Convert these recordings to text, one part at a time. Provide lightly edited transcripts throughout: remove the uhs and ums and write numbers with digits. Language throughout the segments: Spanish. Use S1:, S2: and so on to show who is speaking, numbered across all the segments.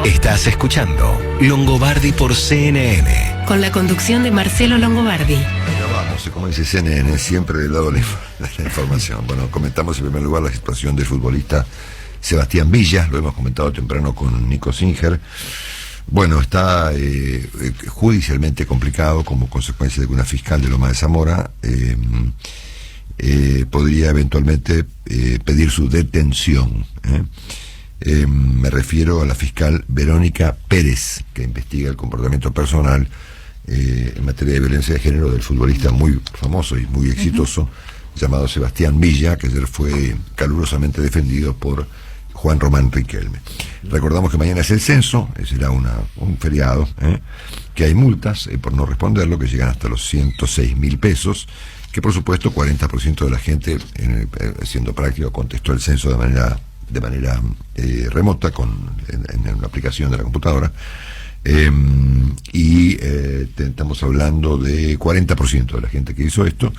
S1: Estás escuchando Longobardi por CNN.
S2: Con la conducción de Marcelo Longobardi.
S3: Vamos, como dice CNN, siempre del lado de la información. Bueno, comentamos en primer lugar la situación del futbolista Sebastián Villa, lo hemos comentado temprano con Nico Singer. Bueno, está judicialmente complicado como consecuencia de que una fiscal de Loma de Zamora podría eventualmente pedir su detención. Me refiero a la fiscal Verónica Pérez, que investiga el comportamiento personal en materia de violencia de género del futbolista muy famoso y muy exitoso llamado Sebastián Villa, que ayer fue calurosamente defendido por Juan Román Riquelme. Recordamos que mañana es el censo, será un feriado, que hay multas por no responderlo, que llegan hasta los 106.000 pesos, que por supuesto 40% de la gente, siendo práctico, contestó el censo de manera remota en una aplicación de la computadora, y estamos hablando de 40% de la gente que hizo esto.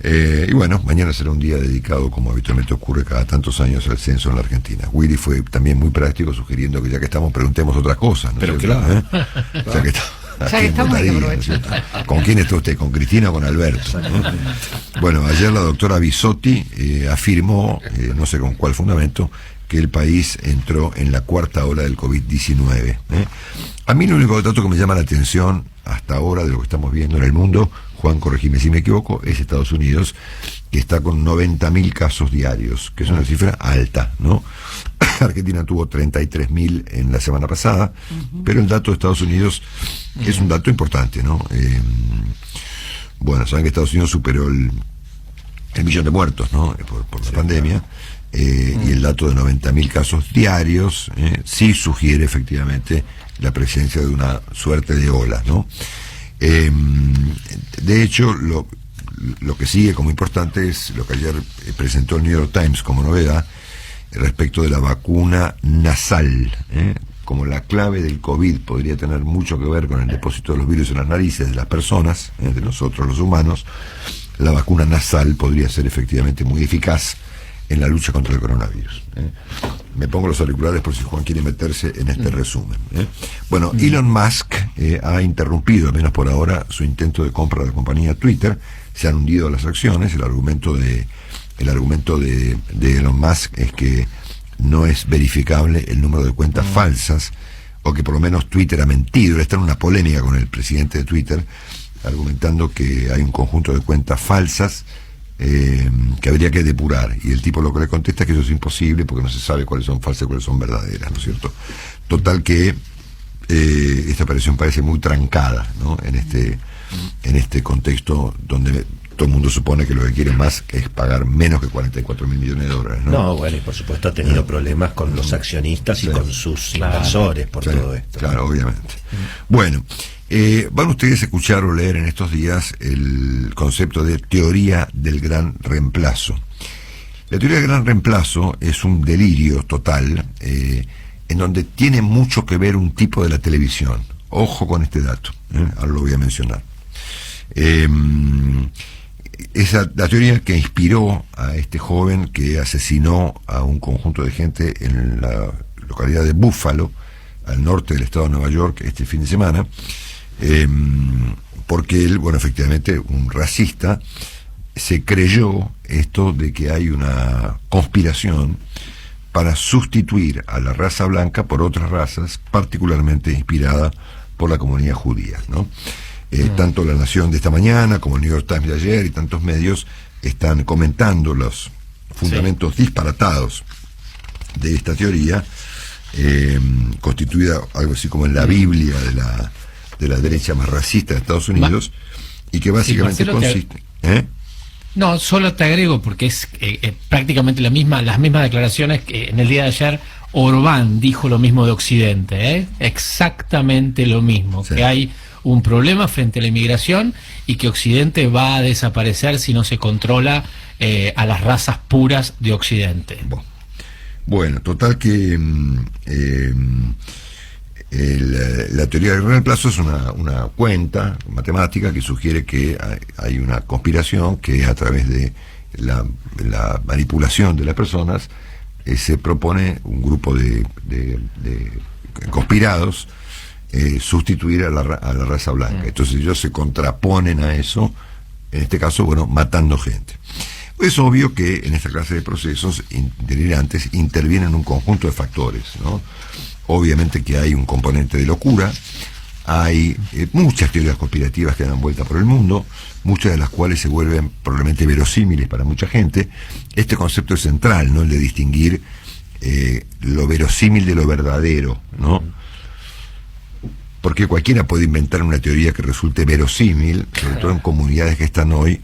S3: Y bueno, mañana será un día dedicado, como habitualmente ocurre cada tantos años, al censo en la Argentina. Willy fue también muy práctico, sugiriendo que ya que estamos preguntemos otras cosas, ¿no?
S4: Pero claro,
S3: ya que estamos, ¿no? ¿Con quién está usted? ¿Con Cristina o con Alberto? Bueno, ayer la doctora Bisotti afirmó, no sé con cuál fundamento, que el país entró en la cuarta ola del COVID-19. A mí el único dato que me llama la atención hasta ahora de lo que estamos viendo en el mundo, Juan, corregime si me equivoco, es Estados Unidos, que está con 90.000 casos diarios, que es una cifra alta, ¿no? Argentina tuvo 33.000 en la semana pasada, pero el dato de Estados Unidos es un dato importante, ¿no? Bueno, saben que Estados Unidos superó el millón de muertos, ¿no? Por la pandemia, y el dato de 90.000 casos diarios sí sugiere efectivamente la presencia de una suerte de ola, ¿no? De hecho, lo que sigue como importante es lo que ayer presentó el New York Times como novedad respecto de la vacuna nasal. Como la clave del COVID podría tener mucho que ver con el depósito de los virus en las narices de las personas, de nosotros los humanos, la vacuna nasal podría ser efectivamente muy eficaz en la lucha contra el coronavirus. Me pongo los auriculares por si Juan quiere meterse en este resumen. Bueno, Elon Musk ha interrumpido, al menos por ahora, su intento de compra de la compañía Twitter. Se han hundido las acciones. El argumento de Elon Musk es que no es verificable el número de cuentas falsas, o que por lo menos Twitter ha mentido. Está en una polémica con el presidente de Twitter, argumentando que hay un conjunto de cuentas falsas que habría que depurar, y el tipo lo que le contesta es que eso es imposible porque no se sabe cuáles son falsas y cuáles son verdaderas, ¿no es cierto? Total que esta operación parece muy trancada, ¿no? En este contexto donde todo el mundo supone que lo que quiere más es pagar menos que 44.000 millones de dólares, ¿no?
S4: No, bueno, y por supuesto ha tenido problemas con los accionistas y con sus inversores por todo esto.
S3: Claro, obviamente. Bueno, van ustedes a escuchar o leer en estos días el concepto de teoría del gran reemplazo. La teoría del gran reemplazo es un delirio total, en donde tiene mucho que ver un tipo de la televisión. Ojo con este dato, ahora lo voy a mencionar. La teoría que inspiró a este joven que asesinó a un conjunto de gente en la localidad de Buffalo, al norte del estado de Nueva York, este fin de semana, porque él, bueno, efectivamente, un racista, se creyó esto de que hay una conspiración para sustituir a la raza blanca por otras razas, particularmente inspirada por la comunidad judía, ¿no? Tanto La Nación de esta mañana como el New York Times de ayer y tantos medios están comentando los fundamentos disparatados de esta teoría, constituida algo así como en la Biblia de la derecha más racista de Estados Unidos, y que básicamente consiste...
S5: No, solo te agrego, porque es prácticamente las mismas declaraciones que en el día de ayer Orbán dijo lo mismo de Occidente, exactamente lo mismo, que hay un problema frente a la inmigración y que Occidente va a desaparecer si no se controla a las razas puras de Occidente.
S3: Bueno, total que la teoría del reemplazo es una cuenta matemática que sugiere que hay una conspiración que a través de la manipulación de las personas se propone un grupo de conspirados sustituir a la raza blanca. Entonces ellos se contraponen a eso, en este caso, bueno, matando gente. Es obvio que en esta clase de procesos delirantes intervienen un conjunto de factores, ¿no? Obviamente que hay un componente de locura, hay muchas teorías conspirativas que dan vuelta por el mundo, muchas de las cuales se vuelven probablemente verosímiles para mucha gente. Este concepto es central, ¿no? El de distinguir lo verosímil de lo verdadero, ¿no? Porque cualquiera puede inventar una teoría que resulte verosímil, sobre todo en comunidades que están hoy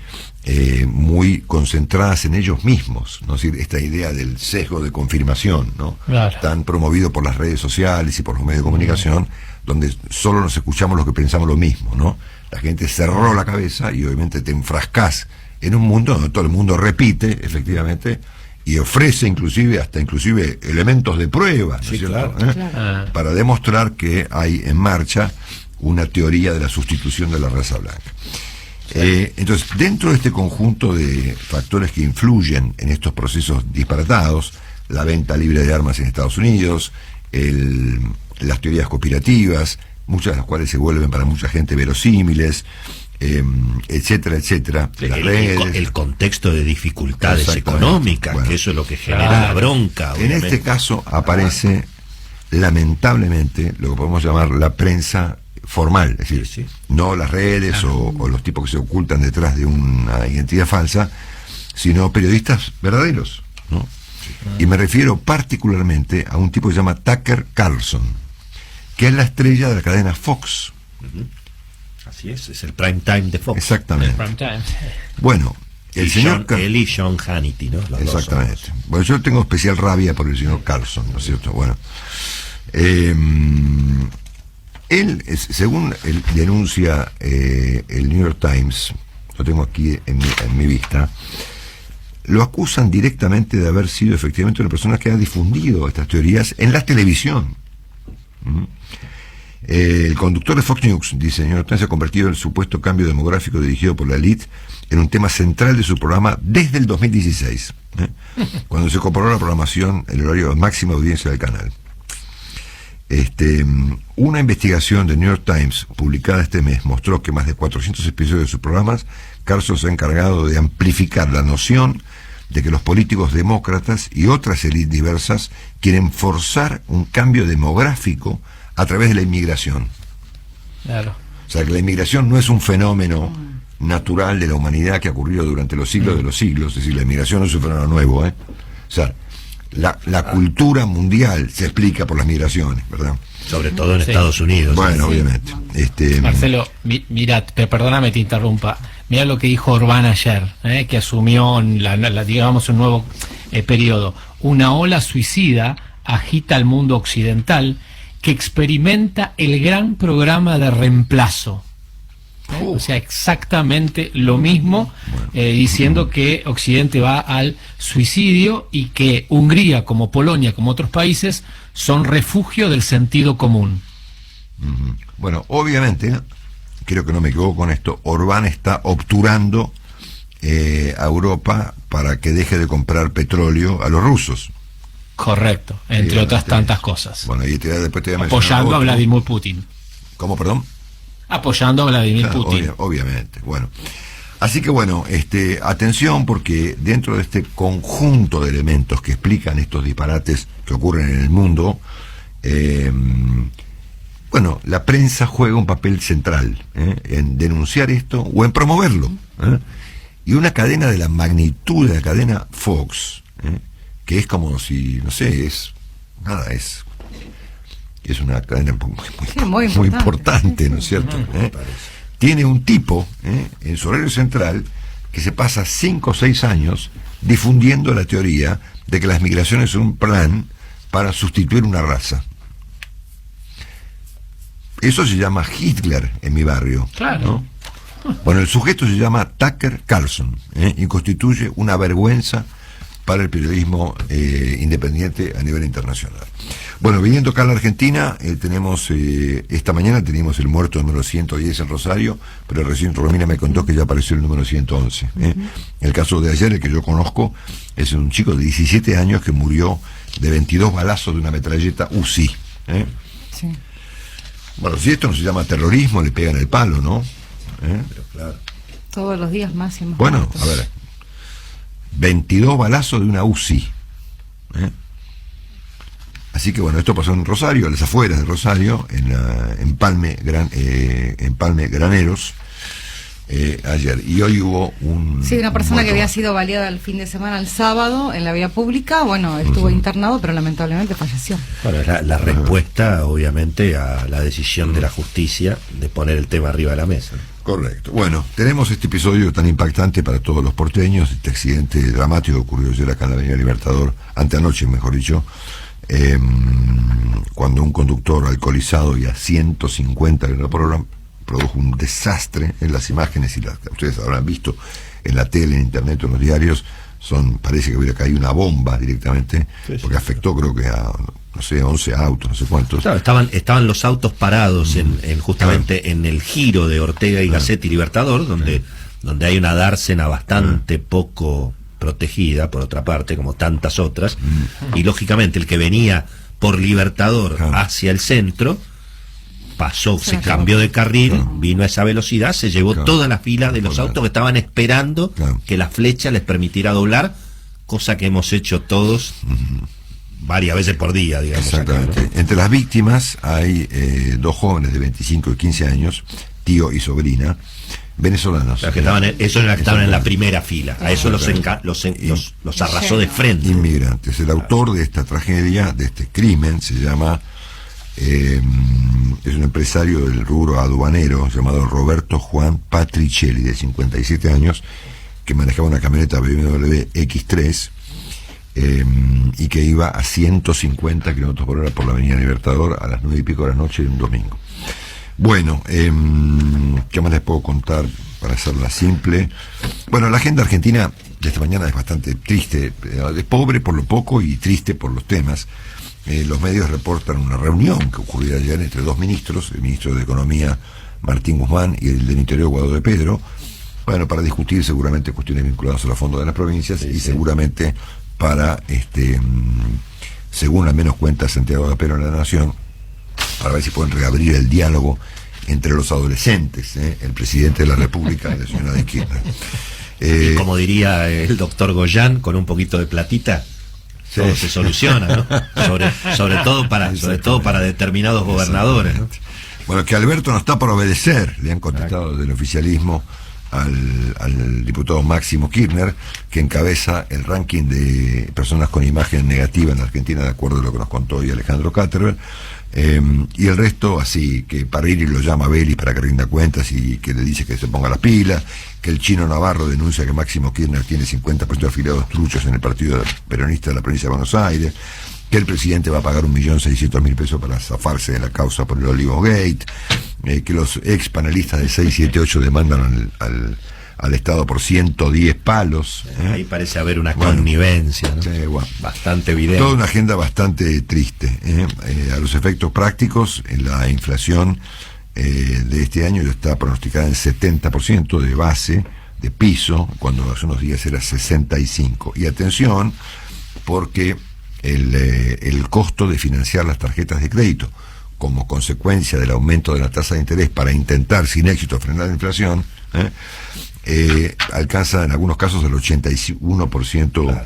S3: muy concentradas en ellos mismos, ¿no? Es decir, esta idea del sesgo de confirmación, ¿no?
S5: Claro.
S3: Tan promovido por las redes sociales y por los medios de comunicación, donde solo nos escuchamos los que pensamos lo mismo, ¿no? La gente cerró la cabeza y obviamente te enfrascás en un mundo donde todo el mundo repite, efectivamente, y ofrece inclusive elementos de prueba, ¿no es cierto?
S2: Claro.
S3: Para demostrar que hay en marcha una teoría de la sustitución de la raza blanca. Entonces, dentro de este conjunto de factores que influyen en estos procesos disparatados, la venta libre de armas en Estados Unidos, las teorías conspirativas, muchas de las cuales se vuelven para mucha gente verosímiles, etcétera, etcétera, las redes.
S4: El contexto de dificultades
S3: Exactamente.
S4: económicas,
S3: Bueno,
S4: que eso es lo que genera la bronca.
S3: En
S4: obviamente.
S3: este caso aparece, lamentablemente, lo que podemos llamar la prensa formal, es decir,
S4: Sí.
S3: no las redes o los tipos que se ocultan detrás de una identidad falsa, sino periodistas verdaderos, ¿no? Y me refiero particularmente a un tipo que se llama Tucker Carlson, que es la estrella de la cadena Fox.
S4: Así es el prime time de Fox.
S3: Exactamente.
S5: Prime time.
S3: Bueno, el señor
S4: Él y Sean Hannity, ¿no? Los dos
S3: exactamente.
S4: son-
S3: Bueno, yo tengo especial rabia por el señor Carlson, ¿no es cierto? Bueno, él, según denuncia el New York Times, lo tengo aquí en mi vista, lo acusan directamente de haber sido efectivamente una persona que ha difundido estas teorías en la televisión. El conductor de Fox News, dice el New York Times, se ha convertido en el supuesto cambio demográfico dirigido por la élite en un tema central de su programa desde el 2016, cuando se incorporó a la programación el horario de máxima audiencia del canal. Una investigación de New York Times publicada este mes mostró que más de 400 episodios de sus programas, Carlson se ha encargado de amplificar la noción de que los políticos demócratas y otras élites diversas quieren forzar un cambio demográfico a través de la inmigración.
S5: Claro.
S3: O sea, que la inmigración no es un fenómeno natural de la humanidad que ha ocurrido durante los siglos de los siglos, es decir, la inmigración no es un fenómeno nuevo, O sea, la cultura mundial se explica por las migraciones, ¿verdad?
S4: Sobre todo en
S5: Sí.
S4: Estados Unidos.
S3: Bueno,
S4: Sí.
S3: obviamente.
S5: Marcelo, mira, perdóname, te interrumpa. Mira lo que dijo Orbán ayer, que asumió digamos un nuevo periodo. Una ola suicida agita al mundo occidental que experimenta el gran programa de reemplazo. O sea, exactamente lo mismo, diciendo que Occidente va al suicidio y que Hungría, como Polonia, como otros países, son refugio del sentido común.
S3: Bueno, obviamente, creo que no me equivoco con esto, Orbán está obturando a Europa para que deje de comprar petróleo a los rusos.
S5: Correcto, entre
S3: Sí,
S5: otras
S3: sí.
S5: tantas cosas.
S3: Bueno, y después te voy a mencionar
S5: Apoyando a
S3: otro.
S5: Vladimir Putin.
S3: ¿Cómo, perdón?
S5: Apoyando a Vladimir Putin.
S3: Obviamente, bueno. Así que bueno, atención, porque dentro de este conjunto de elementos que explican estos disparates que ocurren en el mundo, bueno, la prensa juega un papel central en denunciar esto o en promoverlo. Y una cadena de la magnitud de la cadena Fox, que es como si, no sé, es una cadena muy importante, ¿no es cierto? Tiene un tipo en su horario central que se pasa 5 o 6 años difundiendo la teoría de que las migraciones son un plan para sustituir una raza. Eso se llama Hitler en mi barrio.
S5: Claro.
S3: ¿No? Bueno, el sujeto se llama Tucker Carlson y constituye una vergüenza para el periodismo independiente a nivel internacional. Bueno, viniendo acá a la Argentina, tenemos, esta mañana teníamos el muerto número 110 en Rosario, pero recién Romina me contó que ya apareció el número 111. El caso de ayer, el que yo conozco, es un chico de 17 años que murió de 22 balazos de una metralleta UCI.
S6: Sí.
S3: Bueno, si esto no se llama terrorismo, le pegan el palo, ¿no?
S4: Pero claro.
S6: Todos los días más y más.
S3: Bueno,
S6: muertos.
S3: a ver, 22 balazos de una UCI. Así que bueno, esto pasó en Rosario, a las afueras de Rosario, en Palme Graneros, ayer. Y hoy hubo
S6: una persona que había
S3: más.
S6: sido baleada el fin de semana, el sábado, en la vía pública. Bueno, estuvo internado, pero lamentablemente falleció.
S4: Bueno, es la respuesta, obviamente, a la decisión de la justicia de poner el tema arriba de la mesa.
S3: Correcto. Bueno, tenemos este episodio tan impactante para todos los porteños, este accidente dramático que ocurrió ayer acá en la Avenida Libertador, anteanoche, mejor dicho, cuando un conductor alcoholizado y a 150 km/h produjo un desastre. En las imágenes, y ustedes habrán visto en la tele, en internet, en los diarios, parece que hubiera caído una bomba directamente, porque afectó, creo que a, no sé, 11 autos, no sé cuántos.
S4: Claro, estaban los autos parados justamente en el giro de Ortega y Gasset y Libertador, donde hay una dársena bastante poco protegida, por otra parte, como tantas otras, y lógicamente el que venía por Libertador hacia el centro se cambió de carril, vino a esa velocidad, se llevó toda la fila de los autos que estaban esperando que la flecha les permitiera doblar, cosa que hemos hecho todos varias veces por día, digamos.
S3: Exactamente.
S4: Acá, ¿no?
S3: Entre las víctimas hay dos jóvenes de 25 y 15 años, tío y sobrina, venezolanos.
S4: Que estaban en la primera fila. A eso los arrasó de frente.
S3: Inmigrantes. El autor de esta tragedia, de este crimen, se llama, es un empresario del rubro aduanero llamado Roberto Juan Patricelli, de 57 años, que manejaba una camioneta BMW X3 y que iba a 150 km/h por la Avenida Libertador a las 9:00 de la noche de un domingo. Bueno, ¿qué más les puedo contar para hacerla simple? Bueno, la agenda argentina de esta mañana es bastante triste, es pobre por lo poco y triste por los temas. Los medios reportan una reunión que ocurrió ayer entre dos ministros, el ministro de Economía Martín Guzmán y el del Interior Guado de Pedro, bueno, para discutir seguramente cuestiones vinculadas a los fondos de las provincias y seguramente para, según al menos cuenta Santiago de Pedro en La Nación, para ver si pueden reabrir el diálogo entre los adolescentes, el presidente de la República y la señora de Kirchner.
S4: Y como diría el doctor Goyán, con un poquito de platita, todo se soluciona, ¿no? Sobre todo para determinados gobernadores, ¿no?
S3: Bueno, que Alberto no está por obedecer, le han contestado del oficialismo al diputado Máximo Kirchner, que encabeza el ranking de personas con imagen negativa en Argentina, de acuerdo a lo que nos contó hoy Alejandro Katterberg. Y el resto, así que Parrilli lo llama a Belis para que rinda cuentas y que le dice que se ponga las pilas, que el Chino Navarro denuncia que Máximo Kirchner tiene 50% de afiliados truchos en el partido peronista de la provincia de Buenos Aires, que el presidente va a pagar 1.600.000 pesos para zafarse de la causa por el Olivos Gate, que los ex panelistas de 678 demandan al Estado por 110 palos.
S4: Ahí parece haber una connivencia, ¿no? Bastante evidente.
S3: Toda una agenda bastante triste. A los efectos prácticos, la inflación de este año ya está pronosticada en 70% de base, de piso, cuando hace unos días era 65%. Y atención, porque el costo de financiar las tarjetas de crédito, como consecuencia del aumento de la tasa de interés para intentar sin éxito frenar la inflación, alcanza en algunos casos el 81%,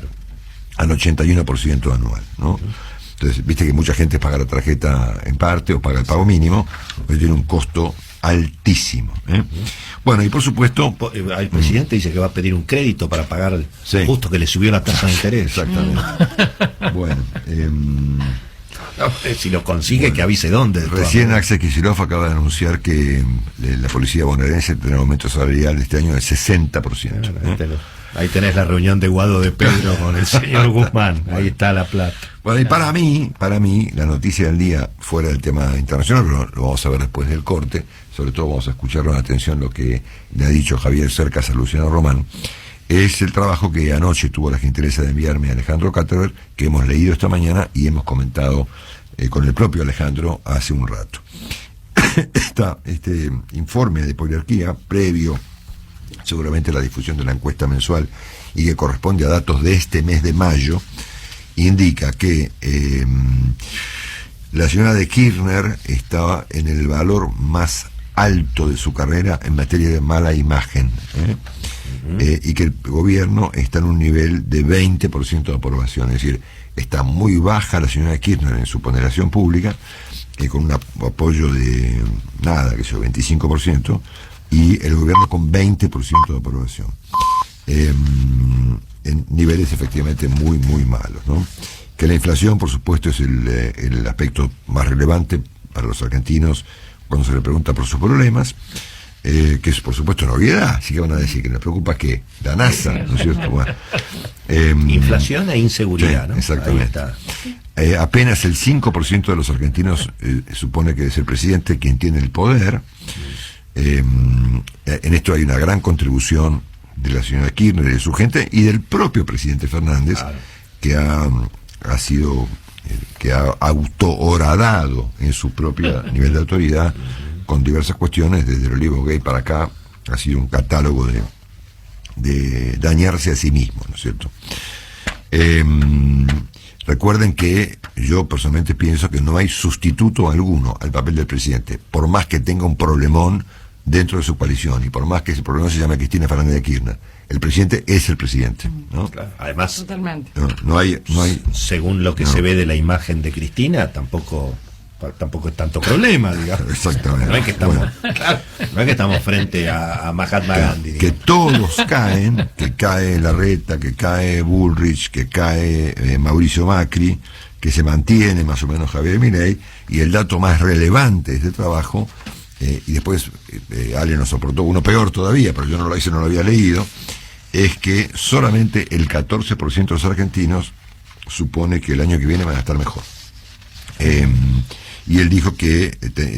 S3: al 81% anual, ¿no? Entonces, viste que mucha gente paga la tarjeta en parte o paga el pago mínimo, pero tiene un costo altísimo. Bueno, y por supuesto,
S4: el presidente dice que va a pedir un crédito para pagar justo que le subió la tasa de interés.
S3: Exactamente. Bueno,
S4: si lo consigue, que avise dónde.
S3: Recién Axel Kicillof acaba de anunciar que la policía bonaerense tendrá un aumento salarial de este año del 60%.
S4: Ahí tenés la reunión de Guado de Pedro con el señor Guzmán. Ahí está la plata.
S3: Bueno, y para mí, la noticia del día, fuera del tema internacional, pero lo vamos a ver después del corte, sobre todo vamos a escuchar con atención lo que le ha dicho Javier Cercas a Luciano Román, es el trabajo que anoche tuvo la gentileza de enviarme Alejandro Katterberg, que hemos leído esta mañana y hemos comentado con el propio Alejandro hace un rato. Este informe de poliarquía, previo seguramente a la difusión de la encuesta mensual y que corresponde a datos de este mes de mayo, indica que la señora de Kirchner estaba en el valor más alto de su carrera en materia de mala imagen, y que el gobierno está en un nivel de 20% de aprobación, es decir, está muy baja la señora Kirchner en su ponderación pública, con un apoyo de nada, que sea 25%, y el gobierno con 20% de aprobación, en niveles efectivamente muy muy malos, ¿no? Que la inflación, por supuesto, es el aspecto más relevante para los argentinos cuando se le pregunta por sus problemas, que es por supuesto una obviedad. Así que van a decir que les preocupa que la NASA, ¿no es cierto? Bueno,
S4: inflación e inseguridad,
S3: sí,
S4: ¿no?
S3: Exactamente. Apenas el 5% de los argentinos supone que es el presidente quien tiene el poder. En esto hay una gran contribución de la señora Kirchner y de su gente y del propio presidente Fernández, claro, que ha auto-horadado en su propio nivel de autoridad con diversas cuestiones. Desde el olivo gay para acá ha sido un catálogo de dañarse a sí mismo, ¿no es cierto? Recuerden que yo personalmente pienso que no hay sustituto alguno al papel del presidente, por más que tenga un problemón dentro de su coalición y por más que ese problemón se llame Cristina Fernández de Kirchner. El presidente es el presidente, ¿no? Claro.
S4: Además,
S6: totalmente.
S3: No hay
S4: según lo que se ve de la imagen de Cristina, tampoco es tanto problema, digamos.
S3: Exactamente.
S4: No es que estamos frente a Mahatma Gandhi,
S3: que todos caen, que cae Larreta, que cae Bullrich, que cae Mauricio Macri, que se mantiene más o menos Javier Milei, y el dato más relevante de este trabajo, y después Ale nos aportó uno peor todavía, pero yo no lo había leído, es que solamente el 14% de los argentinos supone que el año que viene van a estar mejor. Y él dijo que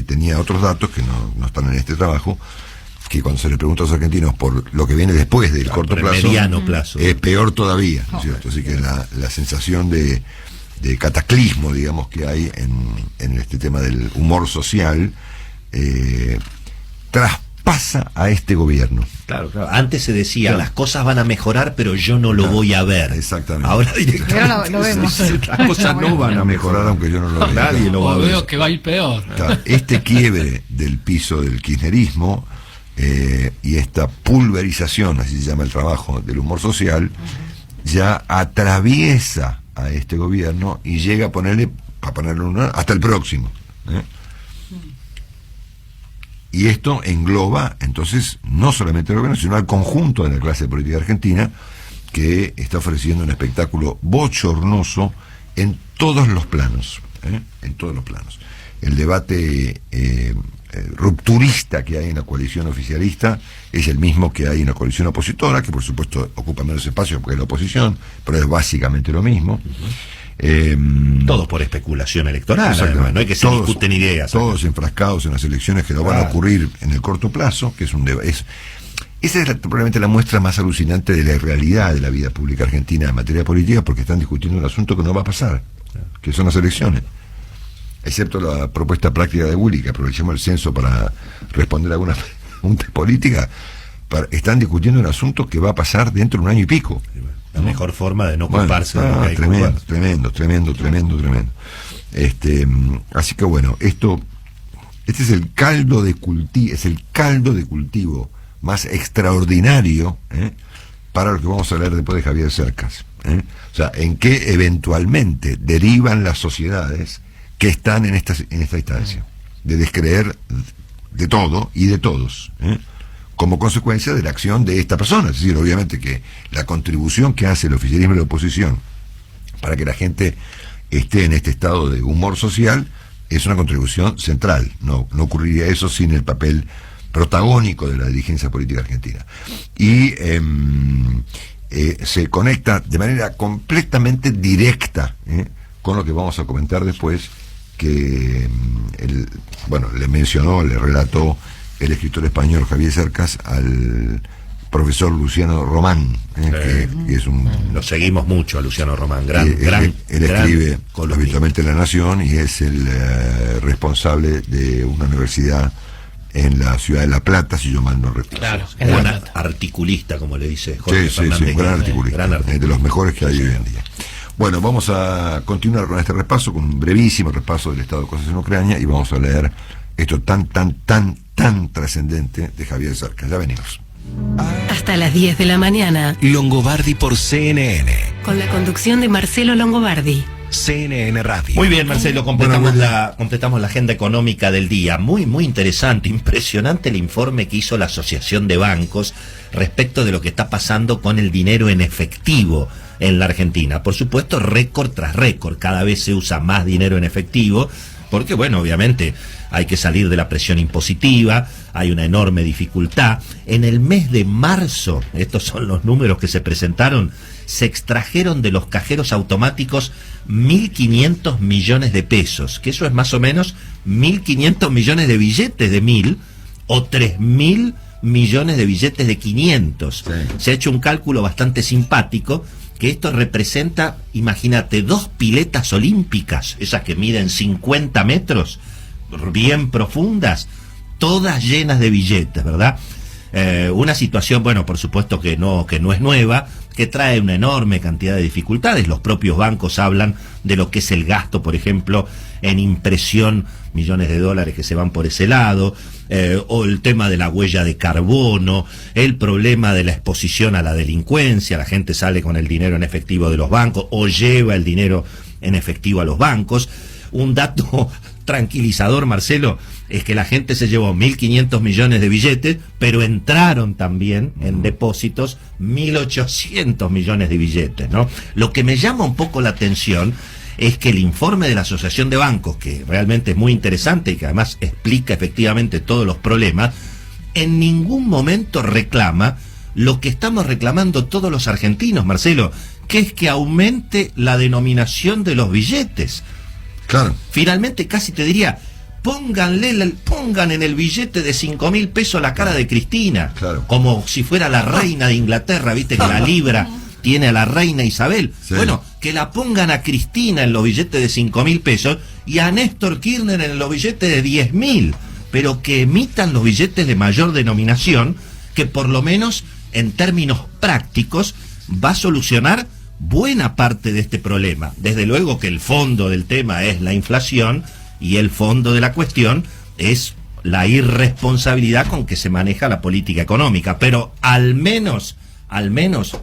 S3: tenía otros datos que no están en este trabajo, que cuando se le pregunta a los argentinos por lo que viene después del corto plazo,
S4: mediano plazo,
S3: es peor todavía, ¿no es cierto? Así que la sensación de cataclismo, digamos, que hay en este tema del humor social traspasa a este gobierno.
S4: Claro. Antes se decía, las cosas van a mejorar, pero yo no lo voy a ver.
S3: Exactamente.
S4: Ahora directamente
S6: lo vemos.
S4: Las cosas no van a
S3: mejorar, aunque yo no lo vea.
S4: Nadie lo va a ver.
S5: Veo que va a ir peor.
S3: Claro, este quiebre del piso del kirchnerismo y esta pulverización, así se llama el trabajo del humor social, ya atraviesa a este gobierno y llega a ponerle hasta el próximo. Y esto engloba, entonces, no solamente al gobierno, sino al conjunto de la clase política argentina, que está ofreciendo un espectáculo bochornoso en todos los planos. En todos los planos. El debate rupturista que hay en la coalición oficialista es el mismo que hay en la coalición opositora, que por supuesto ocupa menos espacio porque es la oposición, pero es básicamente lo mismo.
S4: Todos por especulación electoral, además, no hay que se discuten ideas.
S3: Todos enfrascados en las elecciones que no van a ocurrir en el corto plazo, que es un debate. Esa es probablemente la muestra más alucinante de la realidad de la vida pública argentina en materia política, porque están discutiendo un asunto que no va a pasar, que son las elecciones. Excepto la propuesta práctica de Willy, que aprovechemos el censo para responder a algunas preguntas políticas, están discutiendo un asunto que va a pasar dentro de un año y pico.
S4: La mejor forma de no ocuparse de lo que hay
S3: tremendo. Así que bueno, este es el caldo de cultivo más extraordinario para lo que vamos a hablar después de Javier Cercas. O sea, en qué eventualmente derivan las sociedades que están en esta instancia de descreer de todo y de todos, como consecuencia de la acción de esta persona. Es decir, obviamente que la contribución que hace el oficialismo y la oposición para que la gente esté en este estado de humor social es una contribución central. No ocurriría eso sin el papel protagónico de la dirigencia política argentina. Y se conecta de manera completamente directa con lo que vamos a comentar después, que le relató el escritor español Javier Cercas profesor Luciano Román, que es un...
S4: Lo seguimos mucho a Luciano Román, gran
S3: él escribe
S4: columnista.
S3: habitualmente en La Nación y es el responsable de una universidad en la ciudad de La Plata, si yo mal no recuerdo.
S5: Claro,
S3: Sí,
S5: en La
S4: Un
S5: Plata.
S4: articulista, como le dice Jorge
S3: sí,
S4: Fernández.
S3: un gran articulista,
S4: Gran articulista.
S3: de los mejores que hay hoy en día. Bueno, vamos a continuar con este repaso, con un brevísimo repaso del estado de cosas en Ucrania, y vamos a leer esto tan trascendente de Javier Cercas. Ya venimos.
S2: Hasta las 10 de la mañana,
S1: Longobardi por CNN.
S2: con la conducción de Marcelo Longobardi.
S1: CNN Radio.
S4: Muy bien, Marcelo, completamos
S3: Bueno,
S4: la agenda económica del día. Muy interesante, impresionante el informe que hizo la Asociación de Bancos respecto de lo que está pasando con el dinero en efectivo en la Argentina. Por supuesto, récord tras récord, cada vez se usa más dinero en efectivo, porque bueno, obviamente hay que salir de la presión impositiva, hay una enorme dificultad. En el mes de marzo, estos son los números que se presentaron, se extrajeron de los cajeros automáticos 1.500 millones de pesos, que eso es más o menos 1.500 millones de billetes de 1.000 o 3.000 millones de billetes de 500.
S3: Sí.
S4: Se ha hecho un cálculo bastante simpático, que esto representa, imagínate, 2 piletas olímpicas, esas que miden 50 metros, bien profundas, todas llenas de billetes, ¿verdad? Una situación, bueno, por supuesto que no es nueva, que trae una enorme cantidad de dificultades. Los propios bancos hablan de lo que es el gasto, por ejemplo, en impresión, millones de dólares que se van por ese lado, o el tema de la huella de carbono, el problema de la exposición a la delincuencia, la gente sale con el dinero en efectivo de los bancos o lleva el dinero en efectivo a los bancos. Un dato tranquilizador, Marcelo, es que la gente se llevó 1.500 millones de billetes, pero entraron también en depósitos 1.800 millones de billetes, ¿no? Lo que me llama un poco la atención es que el informe de la Asociación de Bancos, que realmente es muy interesante y que además explica efectivamente todos los problemas, en ningún momento reclama lo que estamos reclamando todos los argentinos, Marcelo, que es que aumente la denominación de los billetes.
S3: Claro.
S4: Finalmente, casi te diría, pongan en el billete de 5.000 pesos la cara de Cristina,
S3: Claro.
S4: como si fuera la reina de Inglaterra, viste que la libra tiene a la reina Isabel.
S3: Sí.
S4: Bueno, que la pongan a Cristina en los billetes de 5.000 pesos y a Néstor Kirchner en los billetes de 10.000, pero que emitan los billetes de mayor denominación, que por lo menos en términos prácticos va a solucionar buena parte de este problema. Desde luego que el fondo del tema es la inflación y el fondo de la cuestión es la irresponsabilidad con que se maneja la política económica, pero al menos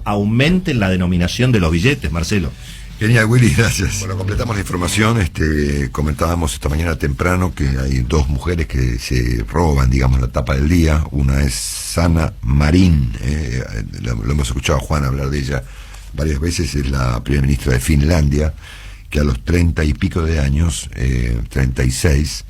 S4: aumenten la denominación de los billetes, Marcelo.
S3: Genial, Willy, gracias. Bueno, completamos la información. Comentábamos esta mañana temprano que hay 2 mujeres que se roban, digamos, la tapa del día. Una es Sanna Marin, lo hemos escuchado a Juan hablar de ella varias veces, es la primera ministra de Finlandia, que a los 30 y pico de años, 36,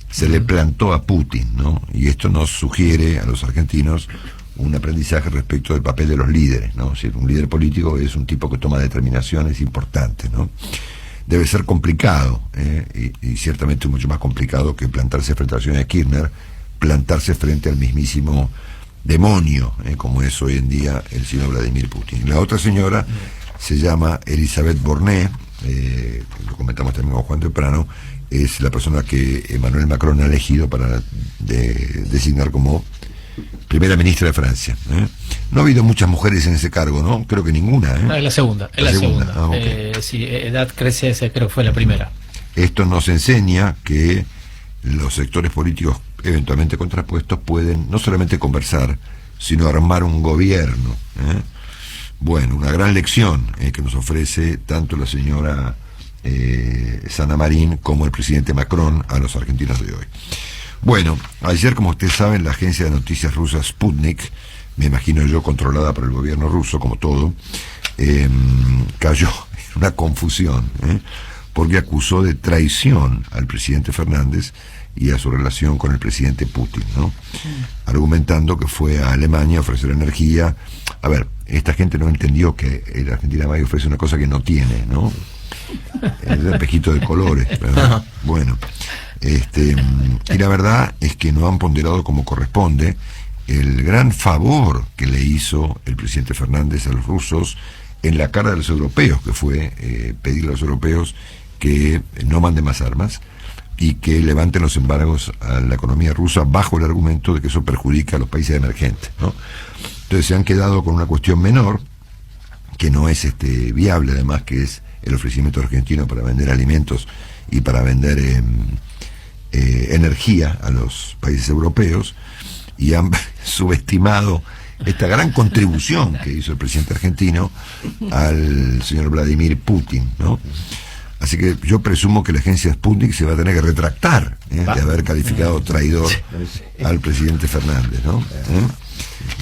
S3: se le plantó a Putin, ¿no? Y esto nos sugiere a los argentinos un aprendizaje respecto del papel de los líderes, ¿no? Si un líder político es un tipo que toma determinaciones importantes, ¿no? Debe ser complicado, y ciertamente mucho más complicado que plantarse frente a la señora Kirchner, plantarse frente al mismísimo demonio, como es hoy en día el señor Vladimir Putin. La otra señora se llama Elisabeth Borne, lo comentamos también con Juan temprano, es la persona que Emmanuel Macron ha elegido para designar como primera ministra de Francia. No ha habido muchas mujeres en ese cargo, ¿no? Creo que ninguna.
S5: No, es la segunda. Es la segunda.
S3: Ah, okay.
S5: Sí, Edad Crece, creo que fue la primera.
S3: Esto nos enseña que los sectores políticos eventualmente contrapuestos pueden no solamente conversar, sino armar un gobierno. Bueno, una gran lección que nos ofrece tanto la señora Sanna Marin como el presidente Macron a los argentinos de hoy. Bueno, ayer, como ustedes saben, la agencia de noticias rusa Sputnik, me imagino yo controlada por el gobierno ruso, como todo, cayó en una confusión, porque acusó de traición al presidente Fernández y a su relación con el presidente Putin, ¿no? Argumentando que fue a Alemania a ofrecer energía. A ver, esta gente no entendió que la Argentina va a ofrecer una cosa que no tiene, ¿no? El espejito de colores, ¿verdad? Bueno, y la verdad es que no han ponderado como corresponde el gran favor que le hizo el presidente Fernández a los rusos en la cara de los europeos, que fue pedir a los europeos que no manden más armas y que levanten los embargos a la economía rusa bajo el argumento de que eso perjudica a los países emergentes, ¿no? Entonces se han quedado con una cuestión menor, que no es viable, además, que es el ofrecimiento argentino para vender alimentos y para vender energía a los países europeos, y han subestimado esta gran contribución que hizo el presidente argentino al señor Vladimir Putin, ¿no? Así que yo presumo que la agencia Sputnik se va a tener que retractar de haber calificado traidor al presidente Fernández, ¿no?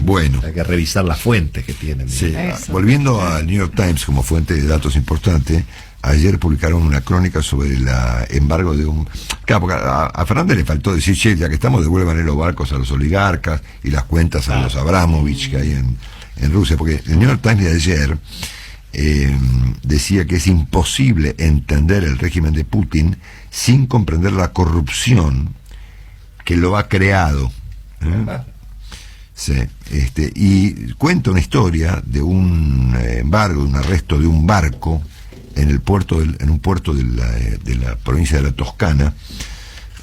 S3: Bueno.
S4: Hay que revisar las fuentes que tienen.
S3: Sí. Volviendo al New York Times como fuente de datos importante, ayer publicaron una crónica sobre el embargo de un... Claro, porque a Fernández le faltó decir, che, ya que estamos, devuelvan los barcos a los oligarcas y las cuentas a los Abramovich que hay en Rusia, porque el New York Times de ayer decía que es imposible entender el régimen de Putin sin comprender la corrupción que lo ha creado. Sí, y cuenta una historia de un embargo, de un arresto de un barco en el puerto en un puerto de la provincia de la Toscana,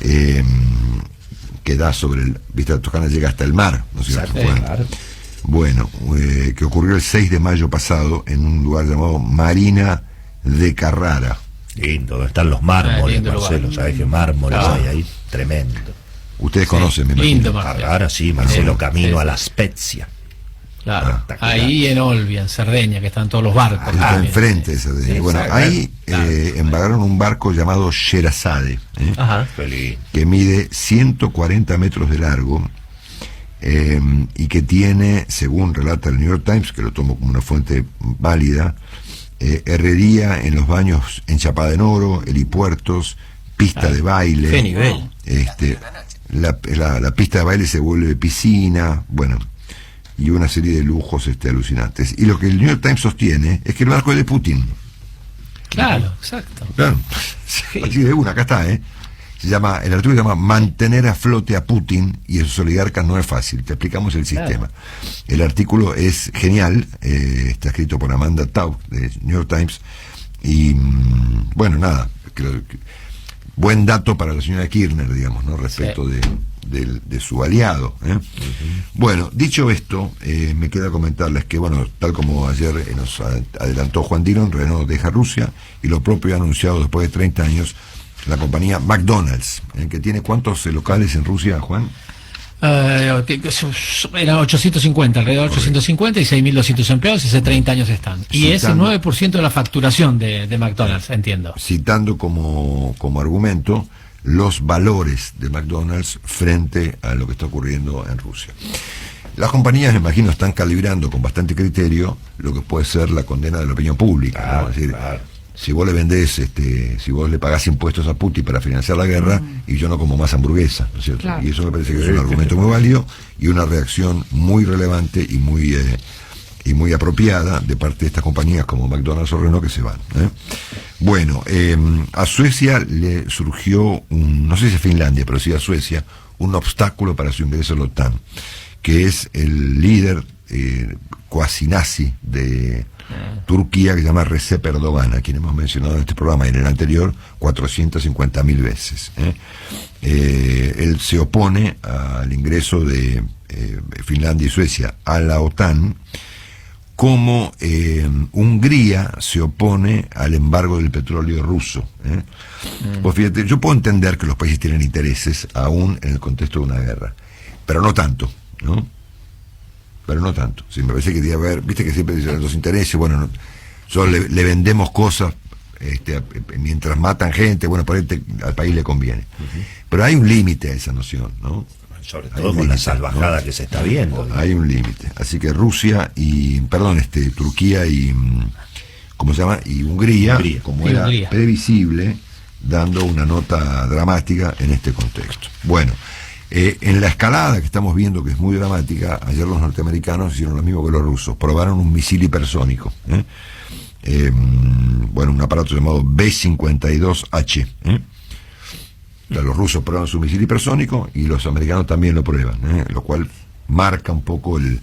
S3: que da sobre viste, la Toscana llega hasta el mar, ¿no es cierto? Bueno, que ocurrió el 6 de mayo pasado en un lugar llamado Marina de Carrara.
S4: Lindo, donde están los mármoles, Marcelo, ¿sabes qué mármoles hay ahí? Tremendo.
S3: Ustedes conocen, me imagino.
S5: Lindo,
S4: Carrara, sí, Marcelo, camino a La Spezia.
S5: Claro, ahí en Olbia, en Cerdeña, que están todos los barcos.
S3: Está enfrente de Cerdeña. Sí, bueno, ahí embargaron un barco llamado Sherazade, que mide 140 metros de largo, y que tiene, según relata el New York Times, que lo tomo como una fuente válida, herrería en los baños enchapada en oro, helipuertos, pista de baile.
S4: ¡Qué nivel!
S3: La pista de baile se vuelve piscina, bueno, y una serie de lujos alucinantes. Y lo que el New York Times sostiene es que el barco es de Putin.
S5: Claro, exacto.
S3: Claro. Sí. Así de una, acá está, el artículo se llama Mantener a flote a Putin y a sus oligarcas no es fácil. Te explicamos el sistema. El artículo es genial, está escrito por Amanda Taub de New York Times, y bueno, nada, buen dato para la señora Kirchner, digamos, ¿no? Respecto de su aliado. Bueno, dicho esto, me queda comentarles que, bueno, tal como ayer nos adelantó Juan Dillon, Renault deja Rusia, y lo propio ha anunciado después de 30 años la compañía McDonald's, que tiene ¿cuántos locales en Rusia, Juan?
S5: Era 850, alrededor de 850 y 6.200 empleados, y hace 30 años están. Y es el 9% de la facturación de McDonald's, entiendo.
S3: Citando como argumento los valores de McDonald's frente a lo que está ocurriendo en Rusia. Las compañías, me imagino, están calibrando con bastante criterio lo que puede ser la condena de la opinión pública, ¿no? Es decir, si vos le vendés, si vos le pagás impuestos a Putin para financiar la guerra, y yo no como más hamburguesa, ¿no es cierto? Claro. Y eso me parece que es un argumento muy válido y una reacción muy relevante y muy apropiada de parte de estas compañías como McDonald's o Renault, que se van. Bueno, a Suecia le surgió no sé si a Finlandia, pero sí a Suecia, un obstáculo para su ingreso a la OTAN, que es el líder cuasi nazi de Turquía, que se llama Recep Erdogan, a quien hemos mencionado en este programa y en el anterior 450.000 veces. Él se opone al ingreso de Finlandia y Suecia a la OTAN, como Hungría se opone al embargo del petróleo ruso. Pues fíjate, yo puedo entender que los países tienen intereses aún en el contexto de una guerra, pero no tanto, ¿no? Pero no tanto. Sí, me parece que debe haber, viste que siempre dicen los intereses, bueno, solo le vendemos cosas mientras matan gente, bueno, por ahí al país le conviene. Pero hay un límite a esa noción, ¿no?
S4: Sobre todo con la salvajada, ¿no?, que se está viendo.
S3: Hay un límite. Así que Turquía y ¿cómo se llama? Y Hungría, como era previsible, dando una nota dramática en este contexto. Bueno, en la escalada que estamos viendo, que es muy dramática, ayer los norteamericanos hicieron lo mismo que los rusos, probaron un misil hipersónico, bueno, un aparato llamado B-52H. Los rusos prueban su misil hipersónico y los americanos también lo prueban, lo cual marca un poco el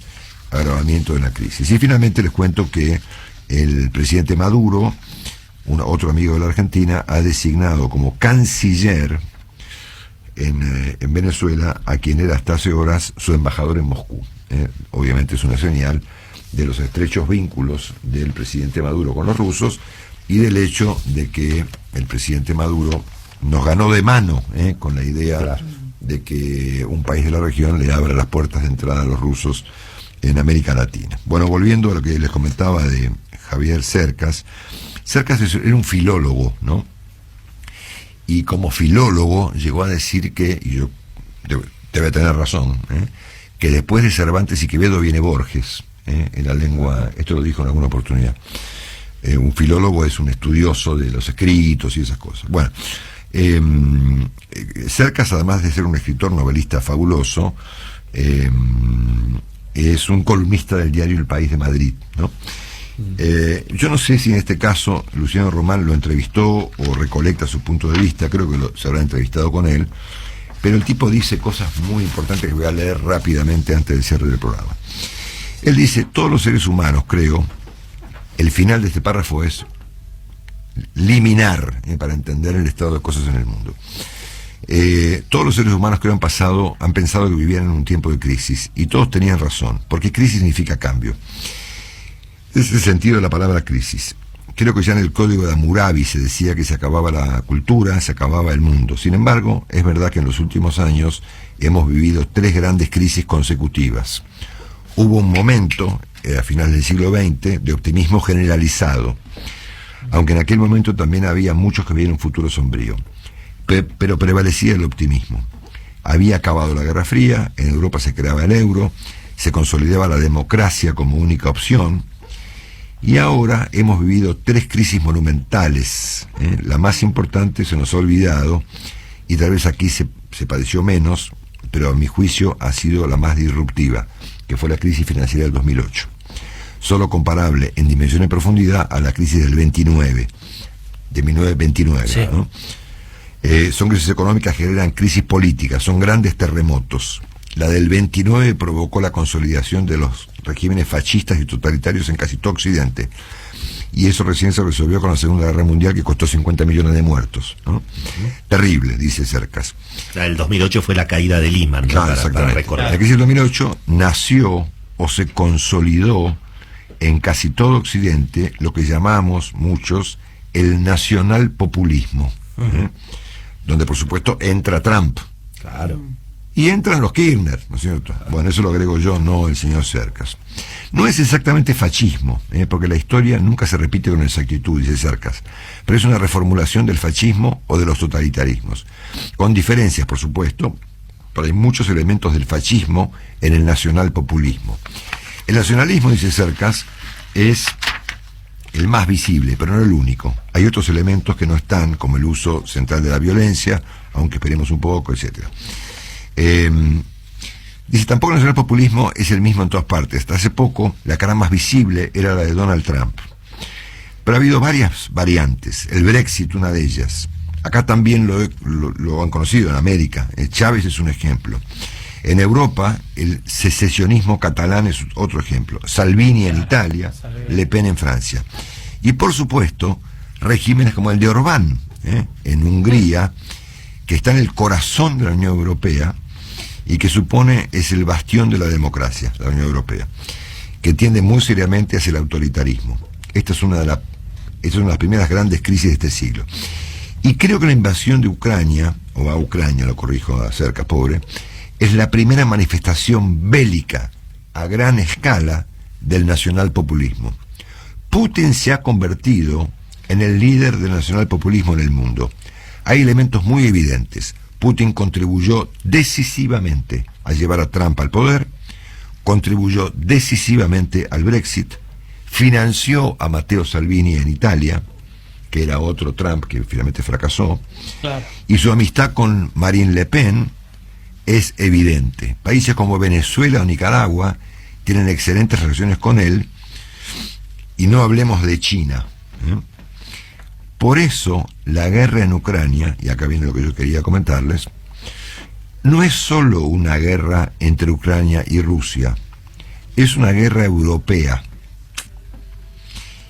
S3: agravamiento de la crisis. Y finalmente les cuento que el presidente Maduro, otro amigo de la Argentina, ha designado como canciller en Venezuela a quien era hasta hace horas su embajador en Moscú. Obviamente es una señal de los estrechos vínculos del presidente Maduro con los rusos y del hecho de que el presidente Maduro nos ganó de mano con la idea de que un país de la región le abra las puertas de entrada a los rusos en América Latina. Bueno, volviendo a lo que les comentaba de Javier Cercas. Cercas era un filólogo, ¿no? Y como filólogo llegó a decir que, y yo debe tener razón, que después de Cervantes y Quevedo viene Borges, en la lengua, esto lo dijo en alguna oportunidad. Un filólogo es un estudioso de los escritos y esas cosas. Bueno, Cercas, además de ser un escritor novelista fabuloso, es un columnista del diario El País de Madrid, ¿no? Yo no sé si en este caso Luciano Román lo entrevistó o recolecta su punto de vista, creo que se habrá entrevistado con él, pero el tipo dice cosas muy importantes que voy a leer rápidamente antes del cierre del programa. Él dice: todos los seres humanos, creo, el final de este párrafo es liminar, para entender el estado de cosas en el mundo. Todos los seres humanos, creo, han pensado que vivían en un tiempo de crisis, y todos tenían razón, porque crisis significa cambio. Ese es el sentido de la palabra crisis. Creo que ya en el Código de Hammurabi se decía que se acababa la cultura, se acababa el mundo. Sin embargo, es verdad que en los últimos años hemos vivido 3 grandes crisis consecutivas. Hubo un momento, a finales del siglo XX, de optimismo generalizado, aunque en aquel momento también había muchos que veían un futuro sombrío. Pero prevalecía el optimismo. Había acabado la Guerra Fría, en Europa se creaba el euro, se consolidaba la democracia como única opción, y ahora hemos vivido 3 crisis monumentales. La más importante se nos ha olvidado, y tal vez aquí se padeció menos, pero a mi juicio ha sido la más disruptiva, que fue la crisis financiera del 2008. Solo comparable en dimensión y profundidad a la crisis del 29, de 1929, sí. ¿No? Son crisis económicas que generan crisis políticas, son grandes terremotos. La del 29 provocó la consolidación de los regímenes fascistas y totalitarios en casi todo Occidente. Y eso recién se resolvió con la Segunda Guerra Mundial, que costó 50 millones de muertos, ¿no? Terrible, dice Cercas.
S4: El 2008 fue la caída de Lehman, ¿no?
S3: Claro,
S4: para recordar.
S3: La crisis del 2008 nació o se consolidó en casi todo Occidente lo que llamamos muchos el nacionalpopulismo, donde por supuesto entra Trump.
S4: Claro.
S3: Y entran los Kirchner, ¿no es cierto? Bueno, eso lo agrego yo, no el señor Cercas. No es exactamente fascismo, porque la historia nunca se repite con exactitud, dice Cercas, pero es una reformulación del fascismo o de los totalitarismos. Con diferencias, por supuesto, pero hay muchos elementos del fascismo en el nacionalpopulismo. El nacionalismo, dice Cercas, es el más visible, pero no el único. Hay otros elementos que no están, como el uso central de la violencia, aunque esperemos un poco, etcétera. Dice, tampoco el nacionalpopulismo es el mismo en todas partes. Hasta hace poco la cara más visible era la de Donald Trump, pero ha habido varias variantes. El Brexit, una de ellas. Acá también lo han conocido en América. Chávez es un ejemplo. En Europa el secesionismo catalán es otro ejemplo. Salvini en Italia, Le Pen en Francia, y por supuesto regímenes como el de Orbán en Hungría, que está en el corazón de la Unión Europea y que supone es el bastión de la democracia, la Unión Europea, que tiende muy seriamente hacia el autoritarismo. Esta es una de las primeras grandes crisis de este siglo. Y creo que la invasión de Ucrania, o a Ucrania, lo corrijo a Cercas, pobre, es la primera manifestación bélica a gran escala del nacionalpopulismo. Putin se ha convertido en el líder del nacionalpopulismo en el mundo. Hay elementos muy evidentes. Putin contribuyó decisivamente a llevar a Trump al poder, contribuyó decisivamente al Brexit, financió a Matteo Salvini en Italia, que era otro Trump que finalmente fracasó, claro. Y su amistad con Marine Le Pen es evidente. Países como Venezuela o Nicaragua tienen excelentes relaciones con él, y no hablemos de China. Por eso la guerra en Ucrania, y acá viene lo que yo quería comentarles, no es solo una guerra entre Ucrania y Rusia, es una guerra europea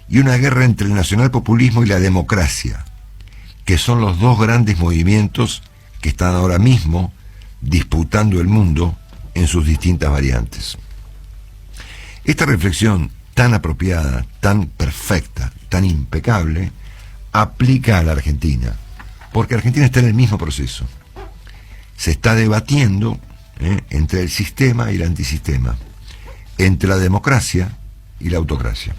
S3: y una guerra entre el nacionalpopulismo y la democracia, que son los dos grandes movimientos que están ahora mismo disputando el mundo en sus distintas variantes. Esta reflexión tan apropiada, tan perfecta, tan impecable, aplica a la Argentina, porque Argentina está en el mismo proceso. Se está debatiendo entre el sistema y el antisistema, entre la democracia y la autocracia.